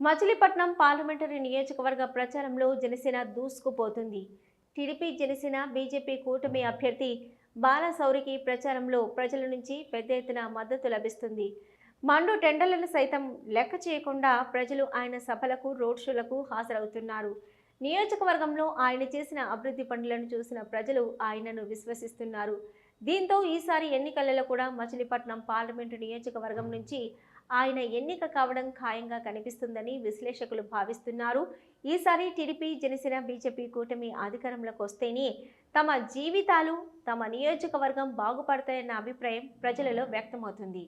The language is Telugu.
మచిలీపట్నం పార్లమెంటరీ నియోజకవర్గ ప్రచారంలో జనసేన దూసుకుపోతుంది. టీడీపీ, జనసేన, బీజేపీ కూటమి అభ్యర్థి బాలశౌరికి ప్రచారంలో ప్రజల నుంచి పెద్ద ఎత్తున మద్దతు లభిస్తుంది. మండు టెండర్లను సైతం లెక్క చేయకుండా ప్రజలు ఆయన సభలకు, రోడ్ షోలకు హాజరవుతున్నారు. నియోజకవర్గంలో ఆయన చేసిన అభివృద్ధి పనులను చూసిన ప్రజలు ఆయనను విశ్వసిస్తున్నారు. దీంతో ఈసారి ఎన్నికలలో కూడా మచిలీపట్నం పార్లమెంటు నియోజకవర్గం నుంచి ఆయన ఎన్నిక కావడం ఖాయంగా కనిపిస్తుందని విశ్లేషకులు భావిస్తున్నారు. ఈసారి టీడీపీ, జనసేన, బీజేపీ కూటమి అధికారంలోకి వస్తేనే తమ జీవితాలు, తమ నియోజకవర్గం బాగుపడతాయన్న అభిప్రాయం ప్రజలలో వ్యక్తమవుతుంది.